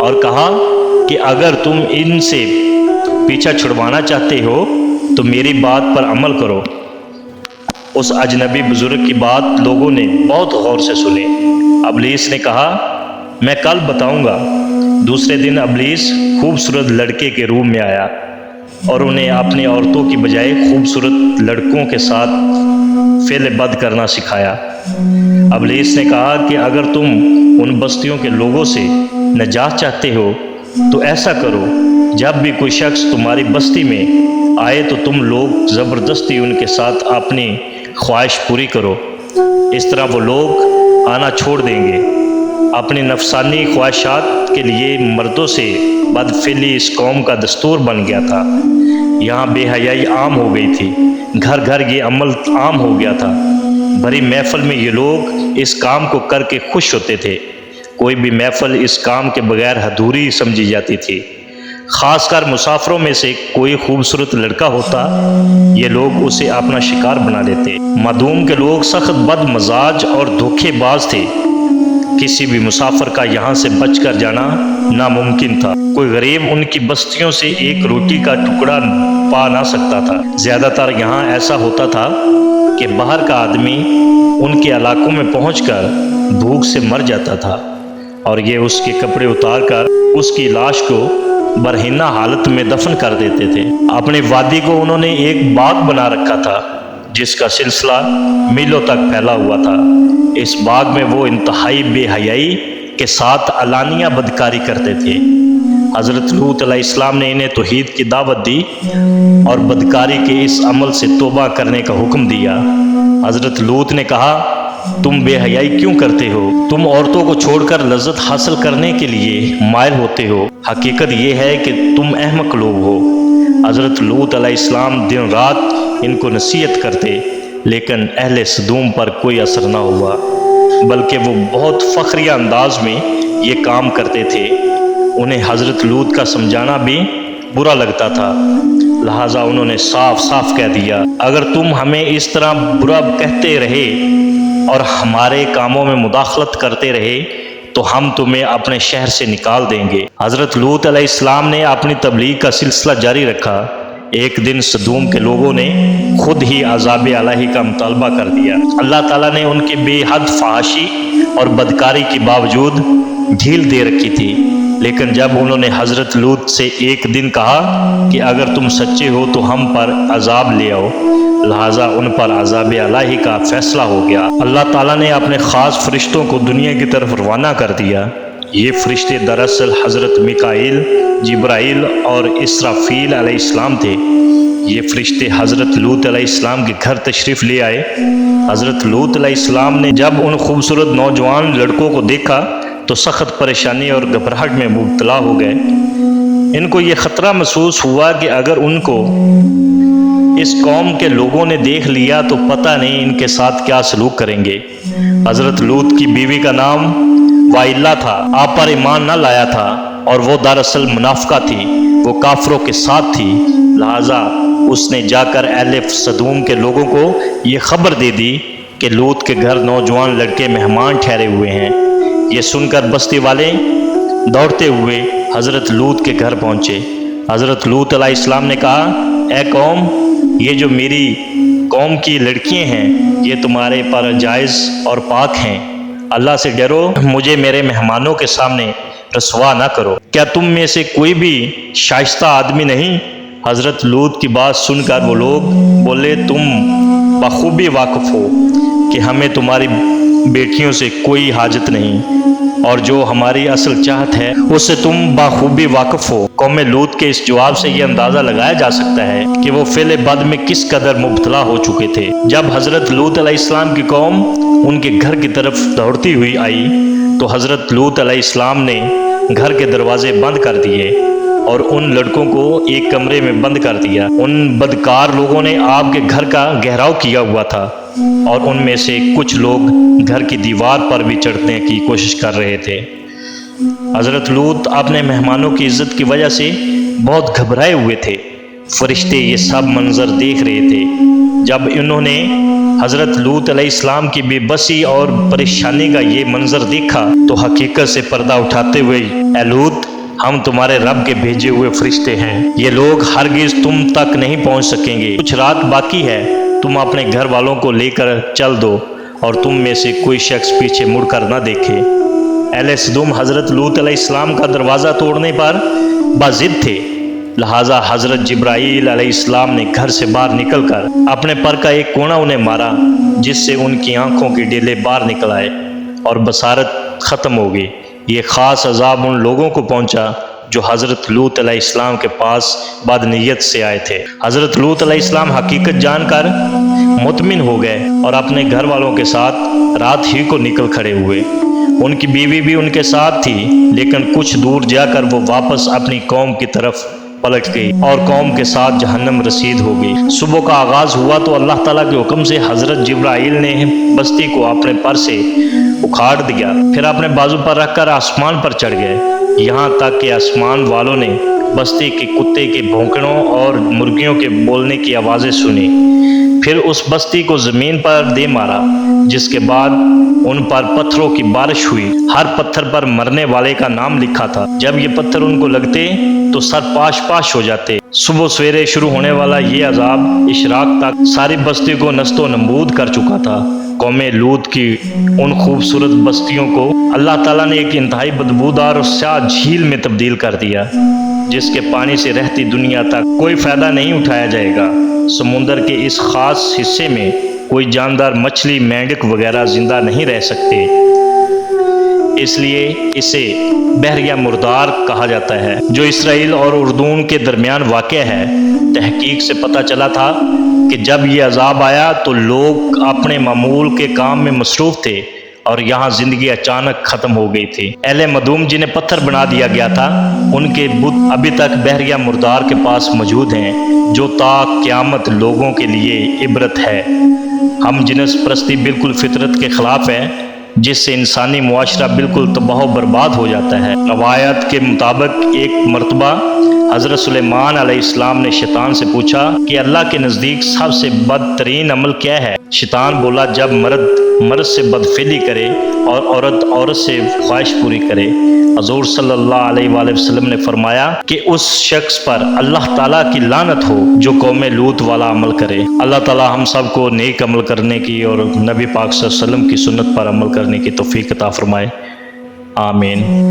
اور کہا کہ اگر تم ان سے پیچھا چھڑوانا چاہتے ہو تو میری بات پر عمل کرو۔ اس اجنبی بزرگ کی بات لوگوں نے بہت غور سے سنی۔ ابلیس نے کہا میں کل بتاؤں گا۔ دوسرے دن ابلیس خوبصورت لڑکے کے روم میں آیا اور انہیں اپنی عورتوں کی بجائے خوبصورت لڑکوں کے ساتھ فعل بد کرنا سکھایا۔ ابلیس نے کہا کہ اگر تم ان بستیوں کے لوگوں سے نجات چاہتے ہو تو ایسا کرو، جب بھی کوئی شخص تمہاری بستی میں آئے تو تم لوگ زبردستی ان کے ساتھ اپنی خواہش پوری کرو۔ اس طرح وہ لوگ آنا چھوڑ دیں گے۔ اپنی نفسانی خواہشات کے لیے مردوں سے بدفعلی اس قوم کا دستور بن گیا تھا۔ یہاں بے حیائی عام ہو گئی تھی، گھر گھر یہ عمل عام ہو گیا تھا۔ بھری محفل میں یہ لوگ اس کام کو کر کے خوش ہوتے تھے۔ کوئی بھی محفل اس کام کے بغیر ادھوری سمجھی جاتی تھی۔ خاص کر مسافروں میں سے کوئی خوبصورت لڑکا ہوتا، یہ لوگ اسے اپنا شکار بنا لیتے۔ مدوم کے لوگ سخت بد مزاج اور دھوکے باز تھے۔ کسی بھی مسافر کا یہاں سے بچ کر جانا ناممکن تھا۔ کوئی غریب ان کی بستیوں سے ایک روٹی کا ٹکڑا پا نہ سکتا تھا۔ زیادہ تر یہاں ایسا ہوتا تھا کہ باہر کا آدمی ان کے علاقوں میں پہنچ کر بھوک سے مر جاتا تھا اور یہ اس کے کپڑے اتار کر اس کی لاش کو برہنہ حالت میں دفن کر دیتے تھے۔ اپنی وادی کو انہوں نے ایک باغ بنا رکھا تھا جس کا سلسلہ میلوں تک پھیلا ہوا تھا۔ اس باغ میں وہ انتہائی بے حیائی کے ساتھ علانیہ بدکاری کرتے تھے۔ حضرت لوط علیہ السلام نے انہیں توحید کی دعوت دی اور بدکاری کے اس عمل سے توبہ کرنے کا حکم دیا۔ حضرت لوط نے کہا تم بے حیائی کیوں کرتے ہو؟ تم عورتوں کو چھوڑ کر لذت حاصل کرنے کے لیے مائل ہوتے ہو۔ حقیقت یہ ہے کہ تم احمق لوگ ہو۔ حضرت لوط علیہ السلام دن رات ان کو نصیحت کرتے، لیکن اہل سدوم پر کوئی اثر نہ ہوا، بلکہ وہ بہت فخریہ انداز میں یہ کام کرتے تھے۔ انہیں حضرت لوط کا سمجھانا بھی برا لگتا تھا، لہٰذا انہوں نے صاف صاف کہہ دیا اگر تم ہمیں اس طرح برا کہتے رہے اور ہمارے کاموں میں مداخلت کرتے رہے تو ہم تمہیں اپنے شہر سے نکال دیں گے۔ حضرت لوط علیہ السلام نے اپنی تبلیغ کا سلسلہ جاری رکھا۔ ایک دن سدوم کے لوگوں نے خود ہی عذاب الہی کا مطالبہ کر دیا۔ اللہ تعالیٰ نے ان کی بے حد فحاشی اور بدکاری کے باوجود ڈھیل دے رکھی تھی، لیکن جب انہوں نے حضرت لوط سے ایک دن کہا کہ اگر تم سچے ہو تو ہم پر عذاب لے آؤ، لہٰذا ان پر عذاب الہی کا فیصلہ ہو گیا۔ اللہ تعالیٰ نے اپنے خاص فرشتوں کو دنیا کی طرف روانہ کر دیا۔ یہ فرشتے دراصل حضرت میکائیل، جبرائیل اور اسرافیل علیہ السلام تھے۔ یہ فرشتے حضرت لوط علیہ السلام کے گھر تشریف لے آئے۔ حضرت لوط علیہ السلام نے جب ان خوبصورت نوجوان لڑکوں کو دیکھا تو سخت پریشانی اور گھبراہٹ میں مبتلا ہو گئے۔ ان کو یہ خطرہ محسوس ہوا کہ اگر ان کو اس قوم کے لوگوں نے دیکھ لیا تو پتہ نہیں ان کے ساتھ کیا سلوک کریں گے۔ حضرت لوط کی بیوی کا نام وائلہ تھا، آپ پر ایمان نہ لایا تھا اور وہ دراصل منافقہ تھی، وہ کافروں کے ساتھ تھی، لہٰذا اس نے جا کر اہل سدوم کے لوگوں کو یہ خبر دے دی کہ لوط کے گھر نوجوان لڑکے مہمان ٹھہرے ہوئے ہیں۔ یہ سن کر بستی والے دوڑتے ہوئے حضرت لوط کے گھر پہنچے۔ حضرت لوط علیہ السلام نے کہا اے قوم، یہ جو میری قوم کی لڑکیاں ہیں یہ تمہارے پر جائز اور پاک ہیں، اللہ سے ڈرو، مجھے میرے مہمانوں کے سامنے رسوا نہ کرو۔ کیا تم میں سے کوئی بھی شائستہ آدمی نہیں؟ حضرت لوط کی بات سن کر وہ لوگ بولے تم بخوبی واقف ہو کہ ہمیں تمہاری بیٹیوں سے کوئی حاجت نہیں، اور جو ہماری اصل چاہت ہے اس سے تم بخوبی واقف ہو۔ قوم لوط کے اس جواب سے یہ اندازہ لگایا جا سکتا ہے کہ وہ فعل بد میں کس قدر مبتلا ہو چکے تھے۔ جب حضرت لوط علیہ السلام کی قوم ان کے گھر کی طرف دوڑتی ہوئی آئی تو حضرت لوط علیہ السلام نے گھر کے دروازے بند کر دیے اور ان لڑکوں کو ایک کمرے میں بند کر دیا۔ ان بدکار لوگوں نے آپ کے گھر کا گھیراؤ کیا ہوا تھا اور ان میں سے کچھ لوگ گھر کی دیوار پر بھی چڑھنے کی کوشش کر رہے تھے۔ حضرت لوط اپنے مہمانوں کی عزت کی وجہ سے بہت گھبرائے ہوئے تھے۔ فرشتے یہ سب منظر دیکھ رہے تھے۔ جب انہوں نے حضرت لوط علیہ السلام کی بے بسی اور پریشانی کا یہ منظر دیکھا تو حقیقت سے پردہ اٹھاتے ہوئے اے لوط، ہم تمہارے رب کے بھیجے ہوئے فرشتے ہیں، یہ لوگ ہرگز تم تک نہیں پہنچ سکیں گے، کچھ رات باقی ہے، تم اپنے گھر والوں کو لے کر چل دو اور تم میں سے کوئی شخص پیچھے مڑ کر نہ دیکھے۔ اہل سدوم حضرت لوط علیہ السلام کا دروازہ توڑنے پر باضد تھے، لہٰذا حضرت جبرائیل علیہ السلام نے گھر سے باہر نکل کر اپنے پر کا ایک کونا انہیں مارا، جس سے ان کی آنکھوں کے ڈیلے باہر نکل آئے اور بصارت ختم ہو گئی۔ یہ خاص عذاب ان لوگوں کو پہنچا جو حضرت لوط علیہ السلام کے پاس بدنیت سے آئے تھے۔ حضرت لوط علیہ السلام حقیقت جان کر مطمئن ہو گئے اور اپنے گھر والوں کے ساتھ رات ہی کو نکل کھڑے ہوئے۔ ان کی بیوی بھی ان کے ساتھ تھی، لیکن کچھ دور جا کر وہ واپس اپنی قوم کی طرف پلٹ گئی اور قوم کے ساتھ جہنم رسید ہو گئی۔ صبح کا آغاز ہوا تو اللہ تعالیٰ کے حکم سے حضرت جبرائیل نے بستی کو اپنے پر سے اکھاڑ دیا، پھر اپنے بازو پر رکھ کر آسمان پر چڑھ گئے، یہاں تک کہ آسمان والوں نے بستی کے کتے کے بھونکڑوں اور مرغیوں کے بولنے کی آوازیں سنی۔ پھر اس بستی کو زمین پر دے مارا، جس کے بعد ان پر پتھروں کی بارش ہوئی، ہر پتھر پر مرنے والے کا نام لکھا تھا۔ جب یہ پتھر ان کو لگتے تو سر پاش پاش ہو جاتے۔ صبح سویرے شروع ہونے والا یہ عذاب اشراق تک ساری بستی کو نست و نبود کر چکا تھا۔ قوم لوط کی ان خوبصورت بستیوں کو اللہ تعالیٰ نے ایک انتہائی بدبودار اور سیاہ جھیل میں تبدیل کر دیا، جس کے پانی سے رہتی دنیا تک کوئی فائدہ نہیں اٹھایا جائے گا۔ سمندر کے اس خاص حصے میں کوئی جاندار مچھلی، مینڈک وغیرہ زندہ نہیں رہ سکتے، اس لیے اسے بحریہ مردار کہا جاتا ہے، جو اسرائیل اور اردن کے درمیان واقع ہے۔ تحقیق سے پتہ چلا تھا کہ جب یہ عذاب آیا تو لوگ اپنے معمول کے کام میں مصروف تھے اور یہاں زندگی اچانک ختم ہو گئی تھی۔ اہل مدوم جنہیں پتھر بنا دیا گیا تھا، ان کے بت ابھی تک بحریہ مردار کے پاس موجود ہیں، جو تا قیامت لوگوں کے لیے عبرت ہے۔ ہم جنس پرستی بالکل فطرت کے خلاف ہے، جس سے انسانی معاشرہ بالکل تباہ و برباد ہو جاتا ہے۔ روایت کے مطابق ایک مرتبہ حضرت سلیمان علیہ السلام نے شیطان سے پوچھا کہ اللہ کے نزدیک سب سے بدترین عمل کیا ہے؟ شیطان بولا، جب مرد سے بدفعلی کرے اور عورت سے خواہش پوری کرے۔ حضور صلی اللہ علیہ وآلہ وسلم نے فرمایا کہ اس شخص پر اللہ تعالیٰ کی لعنت ہو جو قوم لوط والا عمل کرے۔ اللہ تعالیٰ ہم سب کو نیک عمل کرنے کی اور نبی پاک صلی اللہ علیہ وسلم کی سنت پر عمل کرنے کی توفیق عطا فرمائے، آمین۔